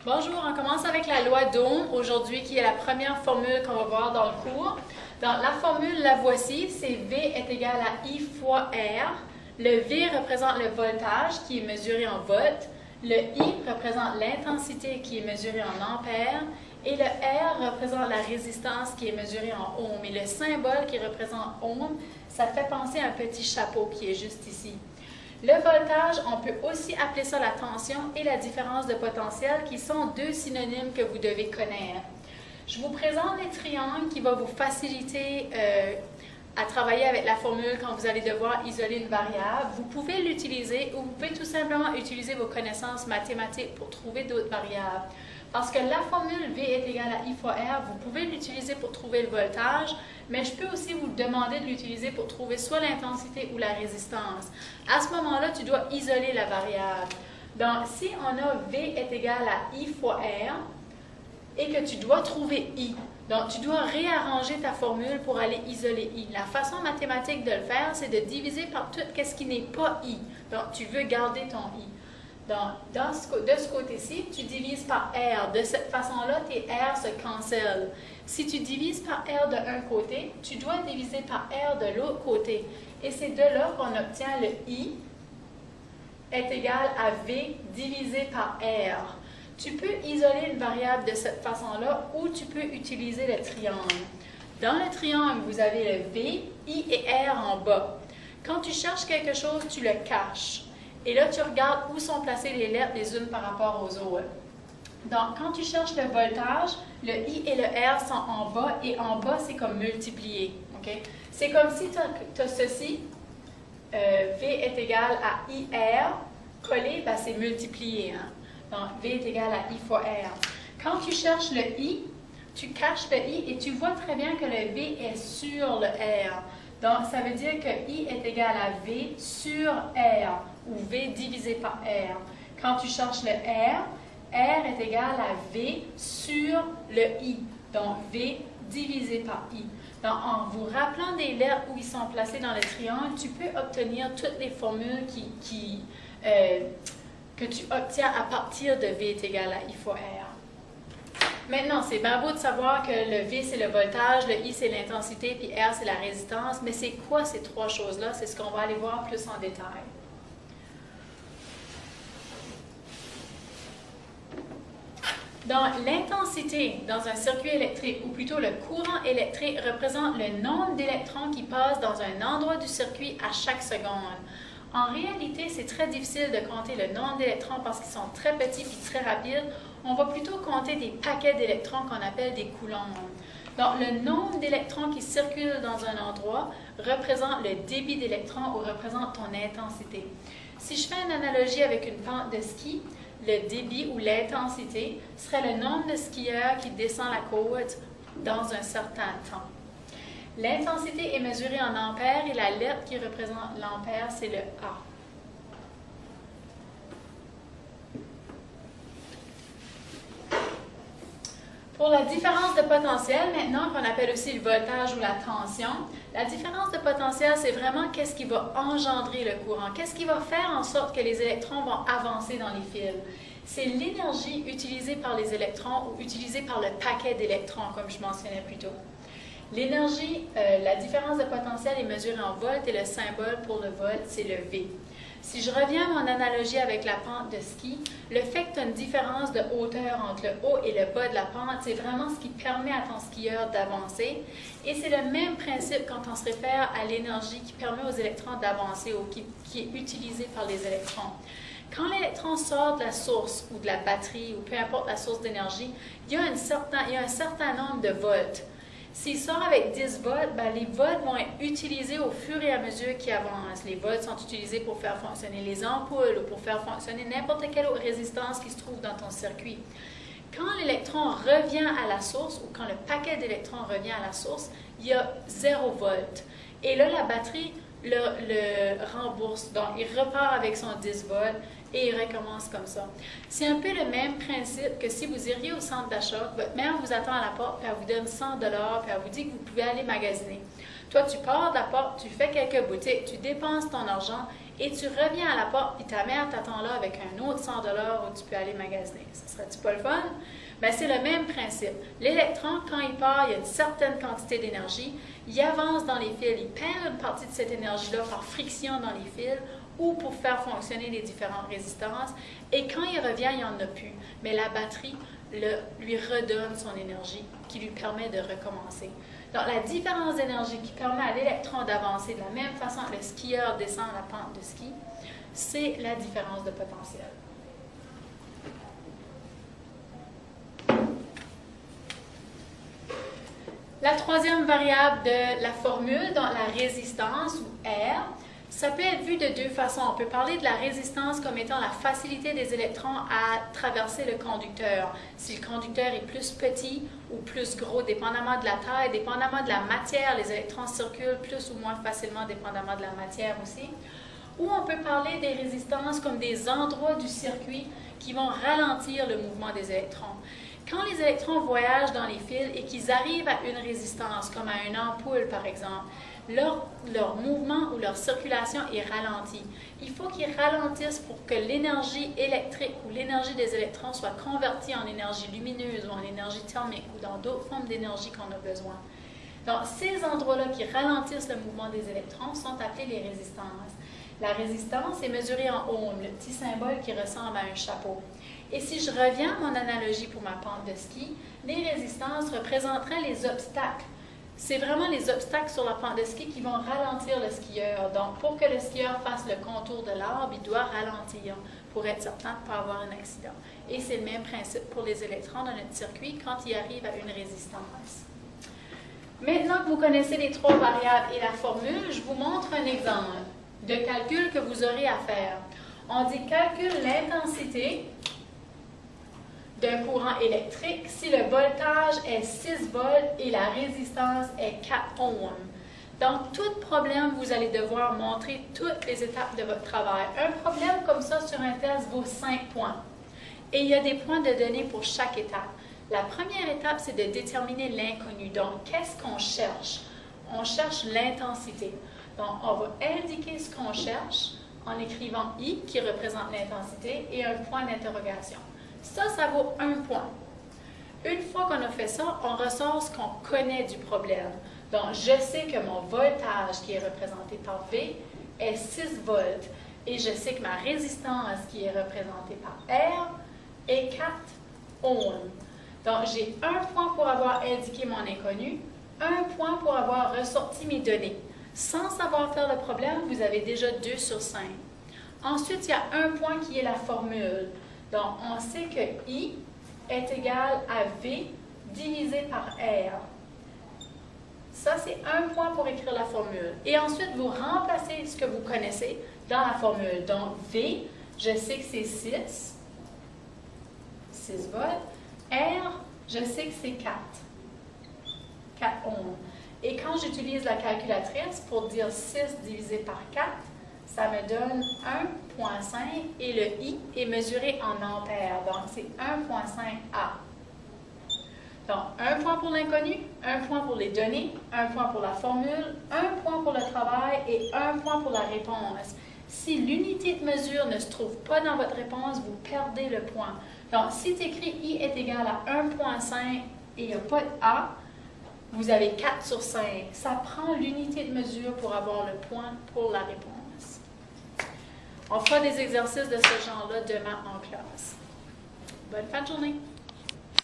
Bonjour, on commence avec la loi d'Ohm aujourd'hui qui est la première formule qu'on va voir dans le cours. Donc la formule, la voici, c'est V est égal à I fois R. Le V représente le voltage qui est mesuré en volts. Le I représente l'intensité qui est mesurée en ampères. Et le R représente la résistance qui est mesurée en ohms. Et le symbole qui représente ohm, ça fait penser à un petit chapeau qui est juste ici. Le voltage, on peut aussi appeler ça la tension et la différence de potentiel qui sont deux synonymes que vous devez connaître. Je vous présente les triangles qui vont vous faciliter à travailler avec la formule quand vous allez devoir isoler une variable. Vous pouvez l'utiliser ou vous pouvez tout simplement utiliser vos connaissances mathématiques pour trouver d'autres variables. Parce que la formule V est égale à I fois R, vous pouvez l'utiliser pour trouver le voltage, mais je peux aussi vous demander de l'utiliser pour trouver soit l'intensité ou la résistance. À ce moment-là, tu dois isoler la variable. Donc, si on a V est égal à I fois R et que tu dois trouver I, donc tu dois réarranger ta formule pour aller isoler I. La façon mathématique de le faire, c'est de diviser par tout ce qui n'est pas I. Donc, tu veux garder ton I. Donc, de ce côté-ci, tu divises par R. De cette façon-là, tes R se cancellent. Si tu divises par R de un côté, tu dois diviser par R de l'autre côté. Et c'est de là qu'on obtient le I est égal à V divisé par R. Tu peux isoler une variable de cette façon-là ou tu peux utiliser le triangle. Dans le triangle, vous avez le V, I et R en bas. Quand tu cherches quelque chose, tu le caches. Et là, tu regardes où sont placées les lettres les unes par rapport aux autres. Donc, quand tu cherches le voltage, le I et le R sont en bas, et en bas, c'est comme multiplier. Okay? C'est comme si tu as ceci, V est égal à IR, collé, ben, c'est multiplié. Hein? Donc, V est égal à I fois R. Quand tu cherches le I, tu caches le I et tu vois très bien que le V est sur le R. Donc, ça veut dire que I est égal à V sur R, ou V divisé par R. Quand tu cherches le R est égal à V sur le I. Donc, V divisé par I. Donc, en vous rappelant des lettres où ils sont placés dans le triangle, tu peux obtenir toutes les formules que tu obtiens à partir de V est égal à I fois R. Maintenant, c'est bien beau de savoir que le V, c'est le voltage, le I, c'est l'intensité, puis R, c'est la résistance. Mais c'est quoi ces trois choses-là? C'est ce qu'on va aller voir plus en détail. Donc, l'intensité dans un circuit électrique, ou plutôt le courant électrique, représente le nombre d'électrons qui passent dans un endroit du circuit à chaque seconde. En réalité, c'est très difficile de compter le nombre d'électrons parce qu'ils sont très petits et très rapides. On va plutôt compter des paquets d'électrons qu'on appelle des coulombs. Donc, le nombre d'électrons qui circulent dans un endroit représente le débit d'électrons ou représente ton intensité. Si je fais une analogie avec une pente de ski, le débit ou l'intensité serait le nombre de skieurs qui descendent la côte dans un certain temps. L'intensité est mesurée en ampères et la lettre qui représente l'ampère, c'est le A. Pour la différence de potentiel, maintenant qu'on appelle aussi le voltage ou la tension, la différence de potentiel, c'est vraiment qu'est-ce qui va engendrer le courant, qu'est-ce qui va faire en sorte que les électrons vont avancer dans les fils. C'est l'énergie utilisée par les électrons ou utilisée par le paquet d'électrons, comme je mentionnais plus tôt. L'énergie, la différence de potentiel est mesurée en volts et le symbole pour le volt, c'est le V. Si je reviens à mon analogie avec la pente de ski, le fait que tu as une différence de hauteur entre le haut et le bas de la pente, c'est vraiment ce qui permet à ton skieur d'avancer. Et c'est le même principe quand on se réfère à l'énergie qui permet aux électrons d'avancer ou qui est utilisée par les électrons. Quand l'électron sort de la source ou de la batterie ou peu importe la source d'énergie, il y a un certain nombre de volts. S'il sort avec 10 volts, ben les volts vont être utilisés au fur et à mesure qu'il avance. Les volts sont utilisés pour faire fonctionner les ampoules ou pour faire fonctionner n'importe quelle autre résistance qui se trouve dans ton circuit. Quand l'électron revient à la source ou quand le paquet d'électrons revient à la source, il y a 0 volts. Et là, la batterie le rembourse. Donc, il repart avec son 10 volts et il recommence comme ça. C'est un peu le même principe que si vous iriez au centre d'achat, votre mère vous attend à la porte, puis elle vous donne 100 $, puis elle vous dit que vous pouvez aller magasiner. Toi, tu pars de la porte, tu fais quelques boutiques, tu dépenses ton argent et tu reviens à la porte et ta mère t'attend là avec un autre 100 $ où tu peux aller magasiner. Ça serait-tu pas le fun? Bien, c'est le même principe. L'électron, quand il part, il y a une certaine quantité d'énergie, il avance dans les fils, il perd une partie de cette énergie-là par friction dans les fils ou pour faire fonctionner les différentes résistances, et quand il revient, il n'y en a plus. Mais la batterie lui redonne son énergie qui lui permet de recommencer. Donc, la différence d'énergie qui permet à l'électron d'avancer de la même façon que le skieur descend la pente de ski, c'est la différence de potentiel. La troisième variable de la formule, donc la résistance ou R, ça peut être vu de deux façons. On peut parler de la résistance comme étant la facilité des électrons à traverser le conducteur. Si le conducteur est plus petit ou plus gros, dépendamment de la taille, dépendamment de la matière, les électrons circulent plus ou moins facilement, dépendamment de la matière aussi. Ou on peut parler des résistances comme des endroits du circuit qui vont ralentir le mouvement des électrons. Quand les électrons voyagent dans les fils et qu'ils arrivent à une résistance, comme à une ampoule par exemple, leur mouvement ou leur circulation est ralentie. Il faut qu'ils ralentissent pour que l'énergie électrique ou l'énergie des électrons soit convertie en énergie lumineuse ou en énergie thermique ou dans d'autres formes d'énergie qu'on a besoin. Donc, ces endroits-là qui ralentissent le mouvement des électrons sont appelés les résistances. La résistance est mesurée en ohms, le petit symbole qui ressemble à un chapeau. Et si je reviens à mon analogie pour ma pente de ski, les résistances représenteraient les obstacles. C'est vraiment les obstacles sur la pente de ski qui vont ralentir le skieur. Donc, pour que le skieur fasse le contour de l'arbre, il doit ralentir pour être certain de ne pas avoir un accident. Et c'est le même principe pour les électrons dans notre circuit quand ils arrivent à une résistance. Maintenant que vous connaissez les trois variables et la formule, je vous montre un exemple de calcul que vous aurez à faire. On dit calcule l'intensité d'un courant électrique si le voltage est 6 volts et la résistance est 4 ohms. Dans tout problème, vous allez devoir montrer toutes les étapes de votre travail. Un problème comme ça sur un test vaut 5 points. Et il y a des points de données pour chaque étape. La première étape, c'est de déterminer l'inconnu. Donc, qu'est-ce qu'on cherche? On cherche l'intensité. Donc, on va indiquer ce qu'on cherche en écrivant I, qui représente l'intensité, et un point d'interrogation. Ça vaut 1 point. Une fois qu'on a fait ça, on ressort ce qu'on connaît du problème. Donc, je sais que mon voltage, qui est représenté par V, est 6 volts. Et je sais que ma résistance, qui est représentée par R, est 4 ohms. Donc, j'ai 1 point pour avoir indiqué mon inconnu, 1 point pour avoir ressorti mes données. Sans savoir faire le problème, vous avez déjà 2 sur 5. Ensuite, il y a 1 point qui est la formule. Donc, on sait que I est égal à V divisé par R. Ça, c'est 1 point pour écrire la formule. Et ensuite, vous remplacez ce que vous connaissez dans la formule. Donc, V, je sais que c'est 6 volts. R, je sais que c'est 4 ohms. Et quand j'utilise la calculatrice pour dire 6 divisé par 4, ça me donne 1,5 et le I est mesuré en ampères. Donc, c'est 1,5 A. Donc, 1 point pour l'inconnu, 1 point pour les données, 1 point pour la formule, 1 point pour le travail et 1 point pour la réponse. Si l'unité de mesure ne se trouve pas dans votre réponse, vous perdez le point. Donc, si tu écris I est égal à 1,5 et il n'y a pas de A, vous avez 4 sur 5. Ça prend l'unité de mesure pour avoir le point pour la réponse. On fera des exercices de ce genre-là demain en classe. Bonne fin de journée!